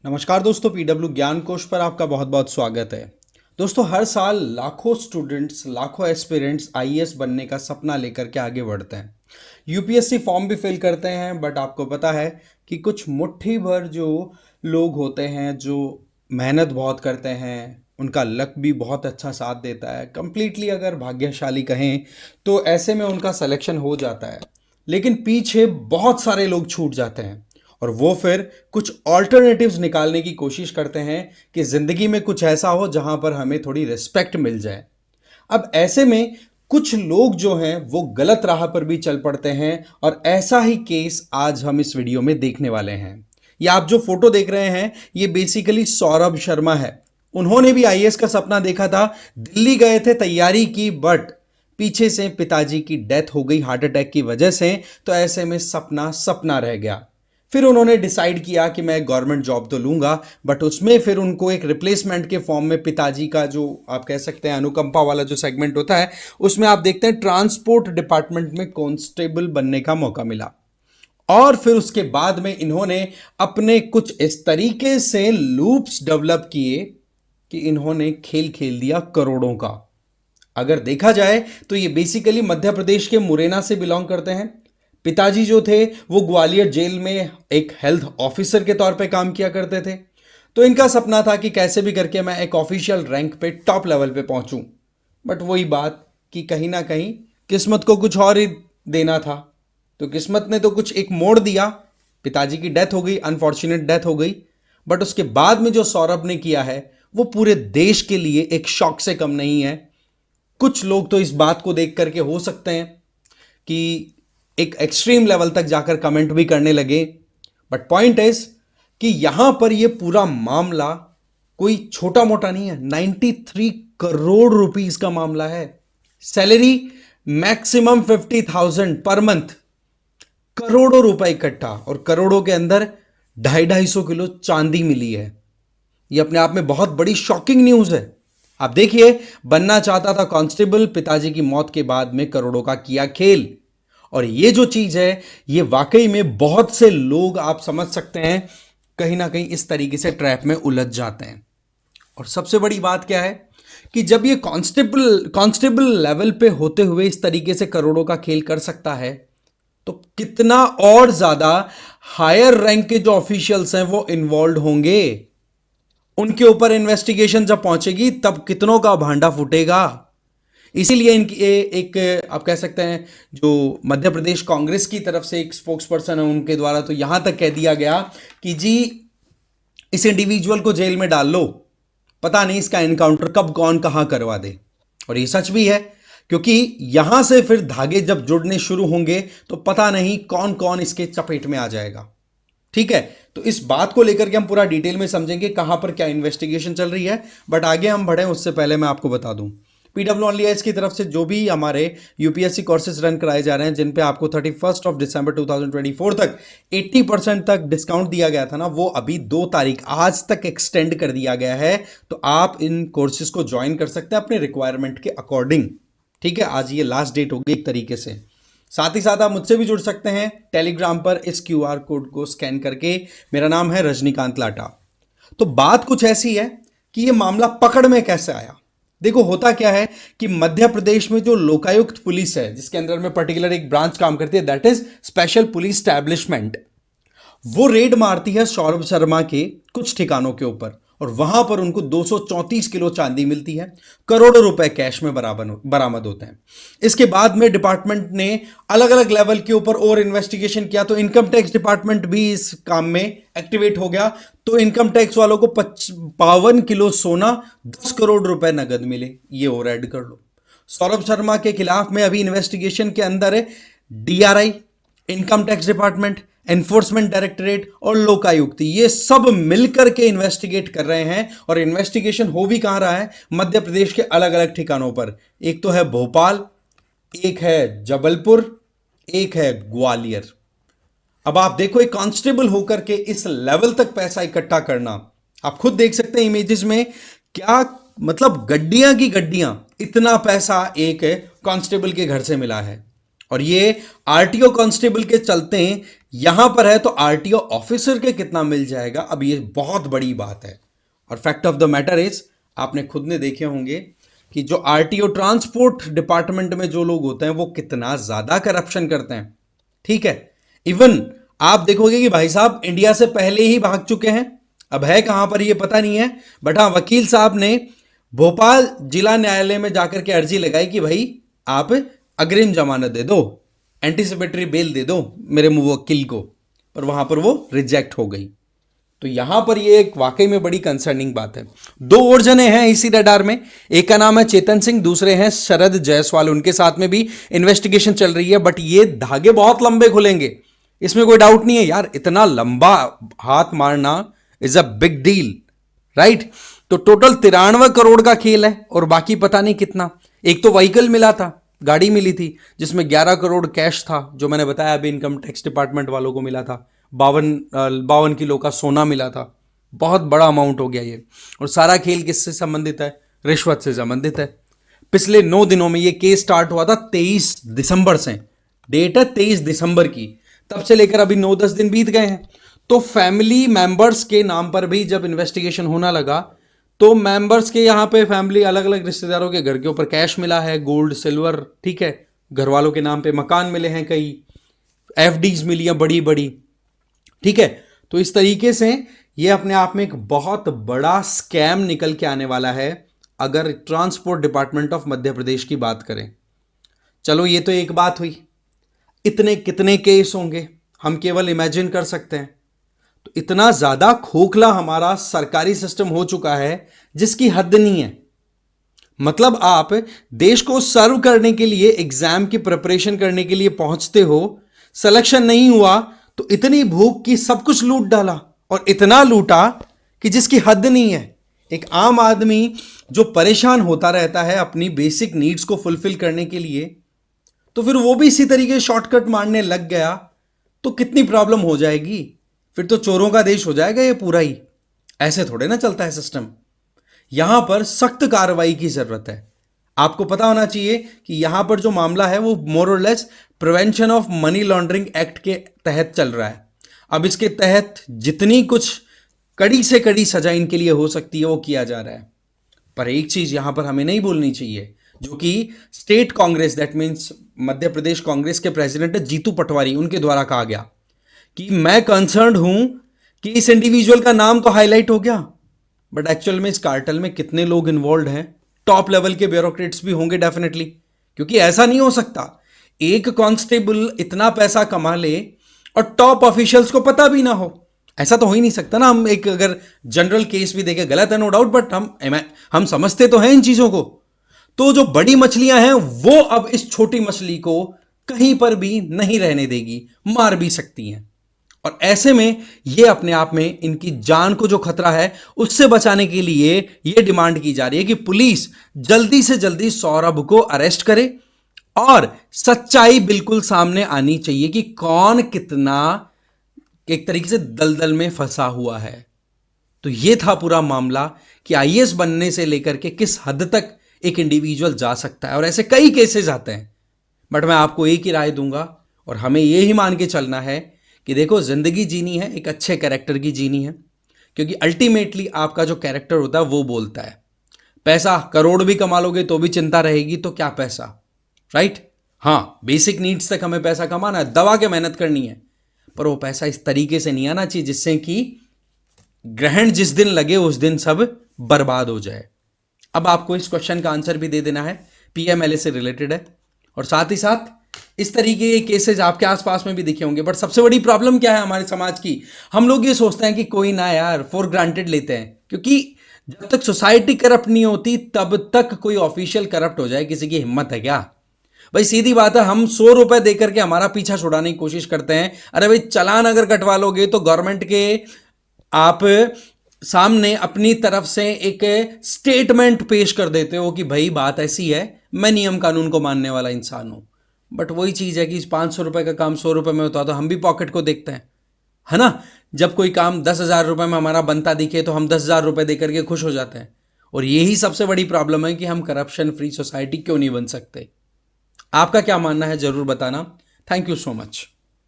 नमस्कार दोस्तों, पीडब्ल्यू ज्ञान कोश पर आपका बहुत बहुत स्वागत है। दोस्तों, हर साल लाखों स्टूडेंट्स, लाखों एस्पिरेंट्स आईएएस बनने का सपना लेकर के आगे बढ़ते हैं। यूपीएससी फॉर्म भी फिल करते हैं, बट आपको पता है कि कुछ मुट्ठी भर जो लोग होते हैं, जो मेहनत बहुत करते हैं, उनका लक भी बहुत अच्छा साथ देता है। कंप्लीटली अगर भाग्यशाली कहें तो ऐसे में उनका सिलेक्शन हो जाता है, लेकिन पीछे बहुत सारे लोग छूट जाते हैं और वो फिर कुछ ऑल्टरनेटिव्स निकालने की कोशिश करते हैं कि ज़िंदगी में कुछ ऐसा हो जहां पर हमें थोड़ी रिस्पेक्ट मिल जाए। अब ऐसे में कुछ लोग जो हैं वो गलत राह पर भी चल पड़ते हैं और ऐसा ही केस आज हम इस वीडियो में देखने वाले हैं। ये आप जो फोटो देख रहे हैं ये बेसिकली सौरभ शर्मा है। उन्होंने भी आईएएस का सपना देखा था, दिल्ली गए थे, तैयारी की, बट पीछे से पिताजी की डेथ हो गई हार्ट अटैक की वजह से। तो ऐसे में सपना सपना रह गया। फिर उन्होंने डिसाइड किया कि मैं गवर्नमेंट जॉब तो लूंगा, बट उसमें फिर उनको एक रिप्लेसमेंट के फॉर्म में पिताजी का जो आप कह सकते हैं अनुकंपा वाला जो सेगमेंट होता है, उसमें आप देखते हैं ट्रांसपोर्ट डिपार्टमेंट में कांस्टेबल बनने का मौका मिला। और फिर उसके बाद में इन्होंने अपने कुछ इस तरीके से लूप्स डेवलप किए कि इन्होंने खेल खेल दिया करोड़ों का। अगर देखा जाए तो ये बेसिकली मध्य प्रदेश के मुरैना से बिलोंग करते हैं। पिताजी जो थे वो ग्वालियर जेल में एक हेल्थ ऑफिसर के तौर पे काम किया करते थे। तो इनका सपना था कि कैसे भी करके मैं एक ऑफिशियल रैंक पे, टॉप लेवल पे पहुंचूं। बट वही बात कि कहीं ना कहीं किस्मत को कुछ और ही देना था। तो किस्मत ने तो कुछ एक मोड़ दिया, पिताजी की डेथ हो गई, अनफॉर्चुनेट डेथ हो गई। बट उसके बाद में जो सौरभ ने किया है वो पूरे देश के लिए एक शॉक से कम नहीं है। कुछ लोग तो इस बात को देख करके हो सकते हैं कि एक एक्सट्रीम लेवल तक जाकर कमेंट भी करने लगे, बट पॉइंट इज कि यहां पर यह पूरा मामला कोई छोटा मोटा नहीं है। 93 करोड़ रुपीस का मामला है। सैलरी मैक्सिमम 50,000 पर मंथ, करोड़ों रुपए इकट्ठा, और करोड़ों के अंदर 250-250 किलो चांदी मिली है। यह अपने आप में बहुत बड़ी शॉकिंग न्यूज है। आप देखिए, बनना चाहता था कांस्टेबल, पिताजी की मौत के बाद में करोड़ों का किया खेल। और ये जो चीज है ये वाकई में बहुत से लोग, आप समझ सकते हैं, कहीं ना कहीं इस तरीके से ट्रैप में उलझ जाते हैं। और सबसे बड़ी बात क्या है कि जब ये कांस्टेबल लेवल पे होते हुए इस तरीके से करोड़ों का खेल कर सकता है, तो कितना और ज्यादा हायर रैंक के जो ऑफिशियल्स हैं वो इन्वॉल्व होंगे। उनके ऊपर इन्वेस्टिगेशन जब पहुंचेगी तब कितनों का भांडा फूटेगा। इसीलिए इनकी एक आप कह सकते हैं जो मध्य प्रदेश कांग्रेस की तरफ से एक स्पोक्स पर्सन है, उनके द्वारा तो यहां तक कह दिया गया कि जी इस इंडिविजुअल को जेल में डाल लो, पता नहीं इसका एनकाउंटर कब कौन कहां करवा दे। और ये सच भी है, क्योंकि यहां से फिर धागे जब जुड़ने शुरू होंगे तो पता नहीं कौन कौन इसके चपेट में आ जाएगा। ठीक है, तो इस बात को लेकर के हम पूरा डिटेल में समझेंगे कहां पर क्या इन्वेस्टिगेशन चल रही है। बट आगे हम बढ़े उससे पहले मैं आपको बता दूं, पीडब्ल्यू ओनली एज की तरफ से जो भी हमारे यूपीएससी कोर्सेज रन कराए जा रहे हैं, जिन पे आपको 31 दिसंबर 2024 तक 80% तक डिस्काउंट दिया गया था ना, वो अभी 2 तारीख आज तक एक्सटेंड कर दिया गया है। तो आप इन कोर्सेज को ज्वाइन कर सकते हैं अपने रिक्वायरमेंट के अकॉर्डिंग। ठीक है, आज ये लास्ट डेट होगी एक तरीके से। साथ ही साथ आप मुझसे भी जुड़ सकते हैं टेलीग्राम पर इस क्यूआर कोड को स्कैन करके। मेरा नाम है रजनीकांत लाटा। तो बात कुछ ऐसी है कि ये मामला पकड़ में कैसे आया। देखो, होता क्या है कि मध्य प्रदेश में जो लोकायुक्त पुलिस है, जिसके अंदर में पर्टिकुलर एक ब्रांच काम करती है, that is special police establishment, वो रेड मारती है सौरभ शर्मा के कुछ ठिकानों के ऊपर और वहां पर उनको 234 किलो चांदी मिलती है, करोड़ों रुपए कैश में बरामद होते हैं। इसके बाद में डिपार्टमेंट ने अलग अलग लेवल के ऊपर और इन्वेस्टिगेशन किया, तो इनकम टैक्स डिपार्टमेंट भी इस काम में एक्टिवेट हो गया। तो इनकम टैक्स वालों को 52 किलो सोना, 10 करोड़ रुपए नगद मिले। ये और ऐड कर लो। सौरभ शर्मा के खिलाफ में अभी इन्वेस्टिगेशन के अंदर है DRI, income tax department, enforcement directorate और लोकायुक्त, ये सब मिलकर के इन्वेस्टिगेट कर रहे हैं। और इन्वेस्टिगेशन हो भी कहां रहा है, मध्य प्रदेश के अलग अलग ठिकानों पर। एक तो है भोपाल, एक है जबलपुर, एक है ग्वालियर। अब आप देखो, एक कांस्टेबल होकर के इस लेवल तक पैसा इकट्ठा करना, आप खुद देख सकते हैं इमेजेस में, क्या मतलब गड्डियां की गड्डियां, इतना पैसा एक कांस्टेबल के घर से मिला है। और ये आरटीओ कांस्टेबल के चलते यहां पर है तो आरटीओ ऑफिसर के कितना मिल जाएगा, अब ये बहुत बड़ी बात है। और fact of the matter is, आपने खुद ने देखे होंगे कि जो आरटीओ ट्रांसपोर्ट डिपार्टमेंट में जो लोग होते हैं वो कितना ज्यादा करप्शन करते हैं। ठीक है, इवन आप देखोगे कि भाई साहब इंडिया से पहले ही भाग चुके हैं, अब है कहां पर ये पता नहीं है, बट हाँ वकील साहब ने भोपाल जिला न्यायालय में जाकर के अर्जी लगाई कि भाई आप अग्रिम जमानत दे दो, एंटीसिपेटरी बेल दे दो मेरे मुवक्किल को, पर वहां पर वो रिजेक्ट हो गई। तो यहां पर ये एक वाकई में बड़ी कंसर्निंग बात है। दो और जने हैं इसी रडार में, एक का नाम है चेतन सिंह, दूसरे हैं शरद जायसवाल, उनके साथ में भी इन्वेस्टिगेशन चल रही है। बट ये धागे बहुत लंबे खुलेंगे, इसमें कोई डाउट नहीं है यार, इतना लंबा हाथ मारना is a big deal, right. तो टोटल 93 करोड़ का खेल है और बाकी पता नहीं कितना। एक तो व्हीकल मिला था, गाड़ी मिली थी जिसमें 11 करोड़ कैश था, जो मैंने बताया अभी इनकम टैक्स डिपार्टमेंट वालों को मिला था। 52 किलो का सोना मिला था, बहुत बड़ा अमाउंट हो गया ये। और सारा खेल किससे संबंधित है? रिश्वत से संबंधित है। पिछले 9 दिनों में ये केस स्टार्ट हुआ था 23 दिसंबर से, डेट है 23 दिसंबर की, तब से लेकर अभी 9-10 दिन बीत गए हैं। तो फैमिली मेंबर्स के नाम पर भी जब इन्वेस्टिगेशन होना लगा तो मेंबर्स के यहाँ पे फैमिली अलग अलग रिश्तेदारों के घर के ऊपर कैश मिला है, गोल्ड सिल्वर, ठीक है, घर वालों के नाम पे मकान मिले हैं, कई एफडीज मिली हैं बड़ी बड़ी, ठीक है। तो इस तरीके से ये अपने आप में एक बहुत बड़ा स्कैम निकल के आने वाला है अगर transport department of Madhya Pradesh की बात करें। चलो ये तो एक बात हुई, इतने कितने केस होंगे हम केवल इमेजिन कर सकते हैं। तो इतना ज्यादा खोखला हमारा सरकारी सिस्टम हो चुका है जिसकी हद नहीं है। मतलब आप देश को सर्व करने के लिए, एग्जाम की प्रिपरेशन करने के लिए पहुंचते हो, सिलेक्शन नहीं हुआ तो इतनी भूख की सब कुछ लूट डाला, और इतना लूटा कि जिसकी हद नहीं है। एक आम आदमी जो परेशान होता रहता है अपनी बेसिक नीड्स को फुलफिल करने के लिए, तो फिर वो भी इसी तरीके शॉर्टकट मारने लग गया तो कितनी प्रॉब्लम हो जाएगी। फिर तो चोरों का देश हो जाएगा ये पूरा ही। ऐसे थोड़े ना चलता है सिस्टम। यहां पर सख्त कार्रवाई की जरूरत है। आपको पता होना चाहिए कि यहां पर जो मामला है वो मोर और less prevention of money laundering act के तहत चल रहा है। अब इसके तहत जितनी कुछ कड़ी से कड़ी सजा इनके लिए हो सकती है वो किया जा रहा है। पर एक चीज यहां पर हमें नहीं भूलनी चाहिए, जो कि state Congress, that means Madhya Pradesh Congress के प्रेसिडेंट है जीतू पटवारी, उनके द्वारा कहा गया कि मैं कंसर्न्ड हूं कि इस इंडिविजुअल का नाम तो हाईलाइट हो गया, बट एक्चुअल में इस कार्टेल में कितने लोग इन्वॉल्व हैं, टॉप लेवल के ब्यूरोक्रेट्स भी होंगे डेफिनेटली। क्योंकि ऐसा नहीं हो सकता एक कांस्टेबल इतना पैसा कमा ले और टॉप ऑफिशियल्स को पता भी ना हो। ऐसा तो हो ही नहीं सकता ना। हम एक अगर जनरल केस भी देखें, गलत है नो डाउट, बट हम समझते तो हैं इन चीजों को। तो जो बड़ी मछलियां हैं वो अब इस छोटी मछली को कहीं पर भी नहीं रहने देगी, मार भी सकती हैं। और ऐसे में ये अपने आप में इनकी जान को जो खतरा है उससे बचाने के लिए ये डिमांड की जा रही है कि पुलिस जल्दी से जल्दी सौरभ को अरेस्ट करे और सच्चाई बिल्कुल सामने आनी चाहिए कि कौन कितना एक तरीके से दलदल में फंसा हुआ है। तो ये था पूरा मामला कि आईएएस बनने से लेकर के किस हद तक एक इंडिविजुअल जा सकता है, और ऐसे कई केसेस आते हैं। बट मैं आपको एक ही राय दूंगा और हमें ये ही मान के चलना है कि देखो, जिंदगी जीनी है एक अच्छे कैरेक्टर की जीनी है, क्योंकि अल्टीमेटली आपका जो कैरेक्टर होता है वो बोलता है। पैसा करोड़ भी कमा लोगे तो भी चिंता रहेगी, तो क्या पैसा, राइट। हाँ, बेसिक नीड्स तक हमें पैसा कमाना है, दबा के मेहनत करनी है, पर वो पैसा इस तरीके से नहीं आना चाहिए जिससे कि ग्रहण जिस दिन लगे उस दिन सब बर्बाद हो जाए। अब आपको इस क्वेश्चन का आंसर भी दे देना है, पीएमएलए से रिलेटेड है, और साथ ही साथ इस तरीके के केसेस आपके आसपास में भी दिखे होंगे। बट सबसे बड़ी प्रॉब्लम क्या है हमारे समाज की, हम लोग ये सोचते हैं कि कोई ना यार, फॉर ग्रांटेड लेते हैं, क्योंकि जब तक सोसाइटी करप्ट नहीं होती तब तक कोई ऑफिशियल करप्ट हो जाए किसी की हिम्मत है क्या? भाई सीधी बात है, हम 100 रुपए देकर के हमारा पीछा छुड़ाने की कोशिश करते हैं। अरे भाई चालान अगर कटवा लोगे तो गवर्नमेंट के आप सामने अपनी तरफ से एक स्टेटमेंट पेश कर देते हो कि भाई बात ऐसी है, मैं नियम कानून को मानने वाला इंसान हूं। बट वही चीज है कि 500 रुपए का काम 100 रुपए में होता तो हम भी पॉकेट को देखते हैं, है ना। जब कोई काम 10,000 रुपए में हमारा बनता दिखे तो हम 10,000 रुपए देकर के खुश हो जाते हैं। और यही सबसे बड़ी प्रॉब्लम है कि हम करप्शन फ्री सोसाइटी क्यों नहीं बन सकते। आपका क्या मानना है जरूर बताना। Thank you so much.